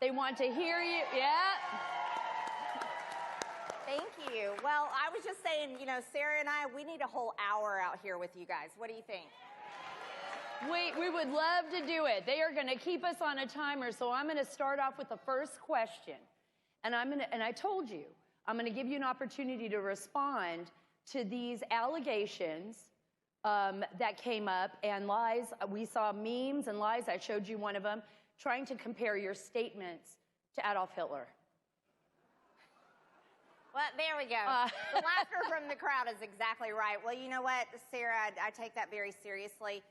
They want to hear you. Yeah. Thank you. Well, I was just saying, you know, Sarah and I, we need a whole hour out here with you guys. What do you think? We would love to do it. They are going to keep us on a timer, so I'm going to start off with the first question. And I told you, I'm going to give you an opportunity to respond to these allegations that came up and lies. We saw memes and lies. I showed you one of them, trying to compare your statements to Adolf Hitler. Well, there we go. The laughter from the crowd is exactly right. Well, you know what, Sarah, I take that very seriously.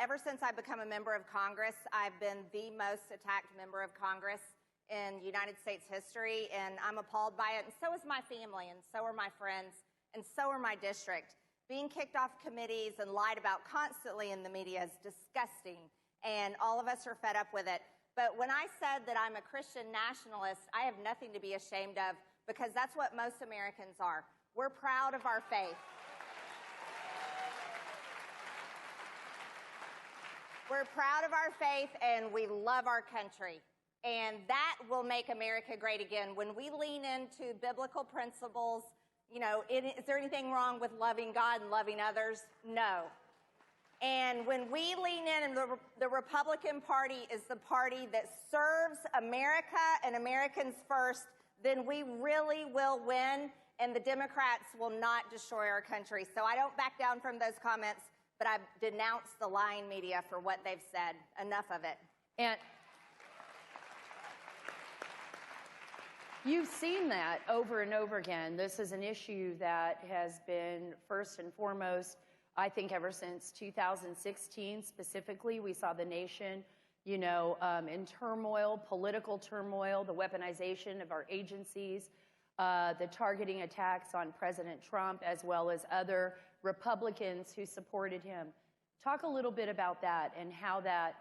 Ever since I've become a member of Congress, I've been the most attacked member of Congress in United States history, and I'm appalled by it, and so is my family, and so are my friends, and so are my district. Being kicked off committees and lied about constantly in the media is disgusting, and all of us are fed up with it. But when I said that I'm a Christian nationalist, I have nothing to be ashamed of, because that's what most Americans are. We're proud of our faith. We're proud of our faith, and we love our country. And that will make America great again. When we lean into biblical principles, you know, is there anything wrong with loving God and loving others? No. And when we lean in, and the Republican Party is the party that serves America and Americans first, then we really will win, and the Democrats will not destroy our country. So I don't back down from those comments, but I denounce the lying media for what they've said. Enough of it. And you've seen that over and over again. This is an issue that has been first and foremost, I think, ever since 2016 specifically. We saw the nation, you know, in turmoil, political turmoil, the weaponization of our agencies, the targeting attacks on President Trump, as well as other Republicans who supported him. Talk a little bit about that and how that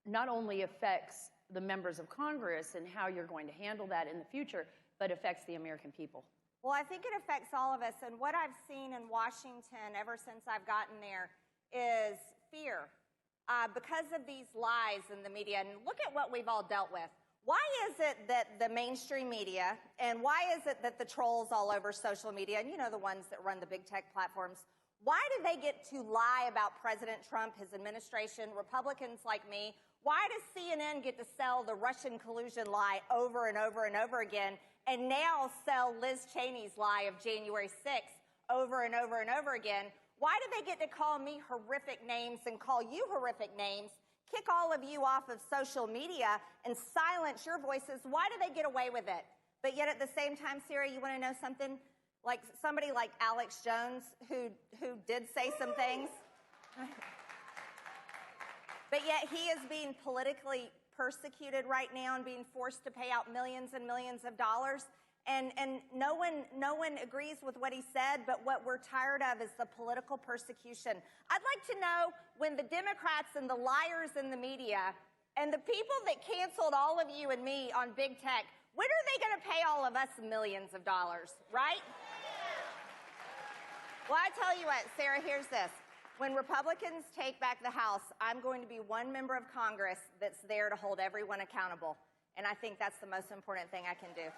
not only affects the members of Congress and how you're going to handle that in the future, but affects the American people. Well, I think it affects all of us. And what I've seen in Washington ever since I've gotten there is fear. Because of these lies in the media, and look at what we've all dealt with. Why is it that the mainstream media, and why is it that the trolls all over social media, and you know the ones that run the big tech platforms, why do they get to lie about President Trump, his administration, Republicans like me? Why does CNN get to sell the Russian collusion lie over and over and over again, and now sell Liz Cheney's lie of January 6th over and over and over again? Why do they get to call me horrific names and call you horrific names, kick all of you off of social media and silence your voices? Why do they get away with it? But yet at the same time, Sarah, you want to know something? Like somebody like Alex Jones, who did say some things, but yet he is being politically persecuted right now and being forced to pay out millions and millions of dollars. And no one agrees with what he said, but what we're tired of is the political persecution. I'd like to know, when the Democrats and the liars in the media and the people that canceled all of you and me on big tech, when are they going to pay all of us millions of dollars, right? Well, I tell you what, Sarah, here's this. When Republicans take back the House, I'm going to be one member of Congress that's there to hold everyone accountable. And I think that's the most important thing I can do.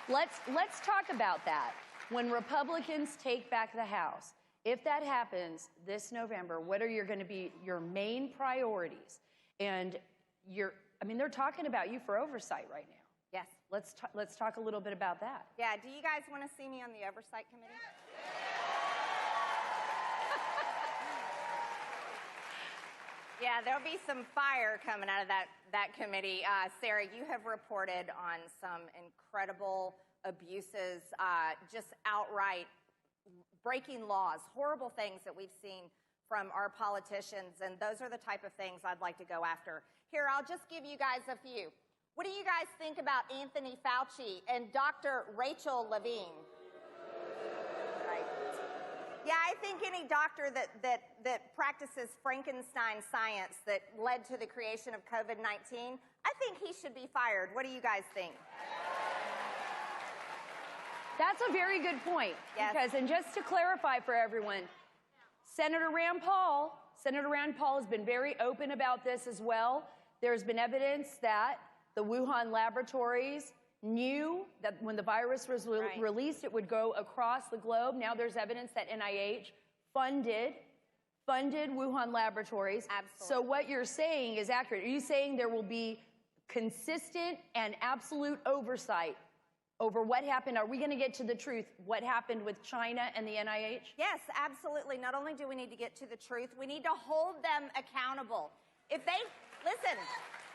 Let's talk about that. When Republicans take back the House, if that happens this November, what are going to be your main priorities? And they're talking about you for oversight right now. Yes. Let's talk a little bit about that. Yeah. Do you guys want to see me on the oversight committee? Yeah, there'll be some fire coming out of that committee. Sarah, you have reported on some incredible abuses, just outright breaking laws, horrible things that we've seen from our politicians, and those are the type of things I'd like to go after. Here, I'll just give you guys a few. What do you guys think about Anthony Fauci and Dr. Rachel Levine? Right. Yeah, I think any doctor that practices Frankenstein science that led to the creation of COVID-19, I think he should be fired. What do you guys think? That's a very good point. Yes. Because, and just to clarify for everyone, Senator Rand Paul has been very open about this as well, there's been evidence that the Wuhan laboratories knew that when the virus was released, it would go across the globe. Now there's evidence that NIH funded Wuhan laboratories. Absolutely. So what you're saying is accurate. Are you saying there will be consistent and absolute oversight over what happened? Are we going to get to the truth? What happened with China and the NIH? Yes, absolutely. Not only do we need to get to the truth, we need to hold them accountable. If they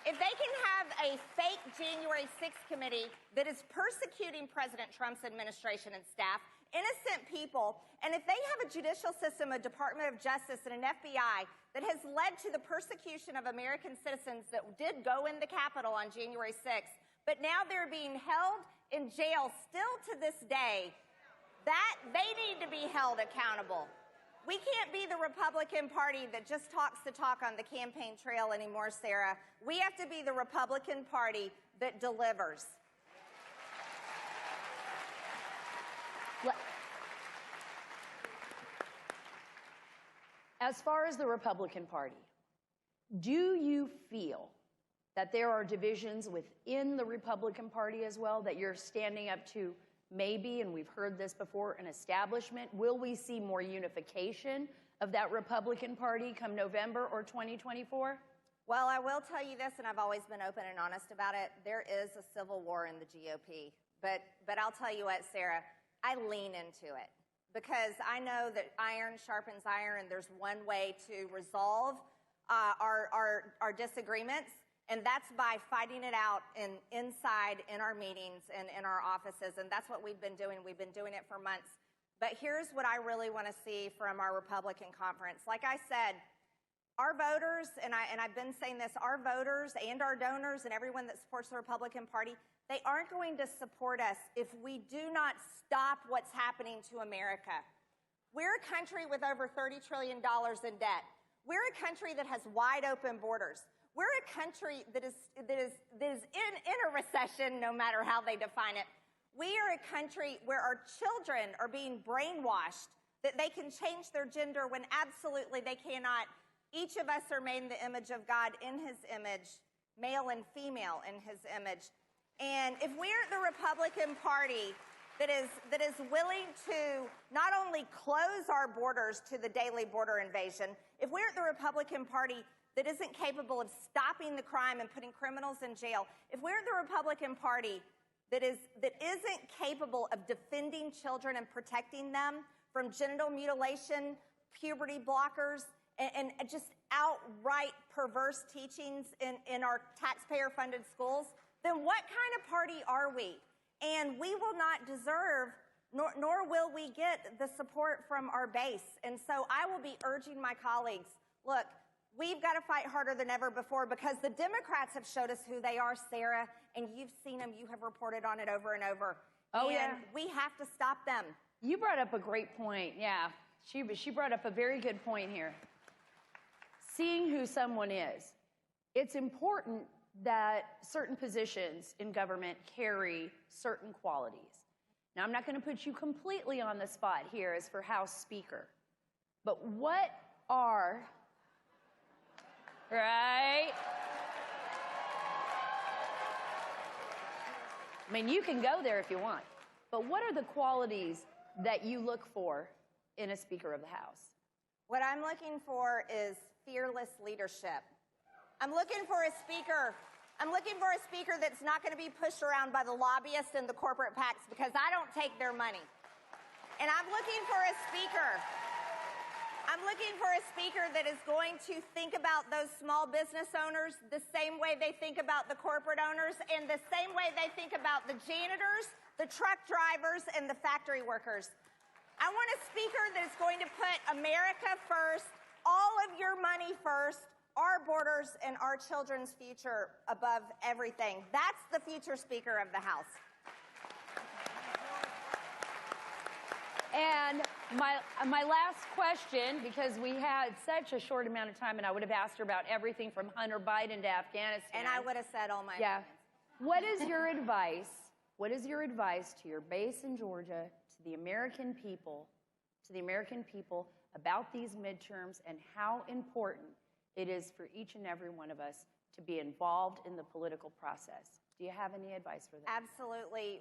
can have a fake January 6th committee that is persecuting President Trump's administration and staff, innocent people, and if they have a judicial system, a Department of Justice, and an FBI that has led to the persecution of American citizens that did go in the Capitol on January 6th, but now they're being held in jail still to this day, that they need to be held accountable. We can't be the Republican Party that just talks the talk on the campaign trail anymore, Sarah. We have to be the Republican Party that delivers. As far as the Republican Party, do you feel that there are divisions within the Republican Party as well, that you're standing up to maybe, and we've heard this before, an establishment? Will we see more unification of that Republican Party come November or 2024? Well, I will tell you this, and I've always been open and honest about it. There is a civil war in the GOP. But I'll tell you what, Sarah, I lean into it because I know that iron sharpens iron, and there's one way to resolve our disagreements, and that's by fighting it out inside in our meetings and in our offices, and that's what we've been doing. We've been doing it for months. But here's what I really want to see from our Republican conference. Like I said, our voters, and I've been saying this, our voters and our donors and everyone that supports the Republican Party, they aren't going to support us if we do not stop what's happening to America. We're a country with over $30 trillion in debt. We're a country that has wide open borders. We're a country that is in a recession, no matter how they define it. We are a country where our children are being brainwashed that they can change their gender when absolutely they cannot. Each of us are made in the image of God, in his image, male and female in his image. And if we're the Republican Party that is willing to not only close our borders to the daily border invasion, if we're the Republican Party that isn't capable of stopping the crime and putting criminals in jail, if we're the Republican Party that isn't capable of defending children and protecting them from genital mutilation, puberty blockers, and just outright perverse teachings in our taxpayer-funded schools, then what kind of party are we? And we will not deserve, nor will we get the support from our base. And so I will be urging my colleagues, look, we've got to fight harder than ever before because the Democrats have showed us who they are, Sarah, and you've seen them. You have reported on it over and over. Oh, and yeah. We have to stop them. You brought up a great point. Yeah, she brought up a very good point here. Seeing who someone is. It's important that certain positions in government carry certain qualities. Now, I'm not going to put you completely on the spot here as for House Speaker, but what are, right? I mean, you can go there if you want, but what are the qualities that you look for in a Speaker of the House? What I'm looking for is fearless leadership. I'm looking for a speaker that's not going to be pushed around by the lobbyists and the corporate PACs because I don't take their money. And I'm looking for a speaker that is going to think about those small business owners the same way they think about the corporate owners and the same way they think about the janitors, the truck drivers, and the factory workers. I want a speaker that is going to put America first, all of your money first, our borders and our children's future above everything. That's the future Speaker of the House. And my last question, because we had such a short amount of time, and I would have asked her about everything from Hunter Biden to Afghanistan. And I would have said all my opinions. What is your advice? What is your advice to your base in Georgia, to the American people, about these midterms and how important it is for each and every one of us to be involved in the political process. Do you have any advice for them? Absolutely.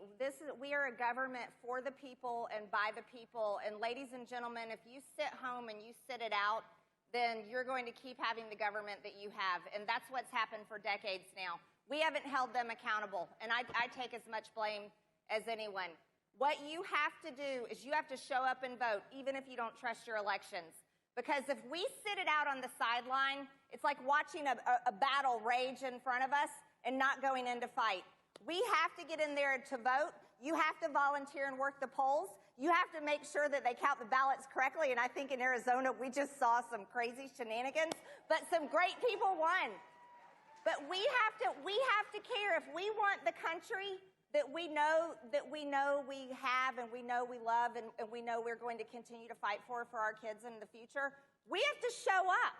We are a government for the people and by the people. And ladies and gentlemen, if you sit home and you sit it out, then you're going to keep having the government that you have. And that's what's happened for decades now. We haven't held them accountable. And I take as much blame as anyone. What you have to do is you have to show up and vote, even if you don't trust your elections. Because if we sit it out on the sideline, it's like watching a battle rage in front of us and not going in to fight. We have to get in there to vote. You have to volunteer and work the polls. You have to make sure that they count the ballots correctly. And I think in Arizona, we just saw some crazy shenanigans, but some great people won. But we have to care. If we want the country that we know we have and we know we love and we know we're going to continue to fight for our kids in the future, we have to show up.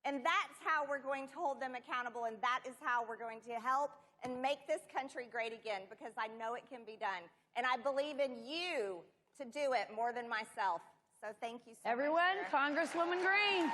And that's how we're going to hold them accountable, and that is how we're going to help and make this country great again, because I know it can be done. And I believe in you to do it more than myself. So thank you so much. Everyone, Congresswoman Green.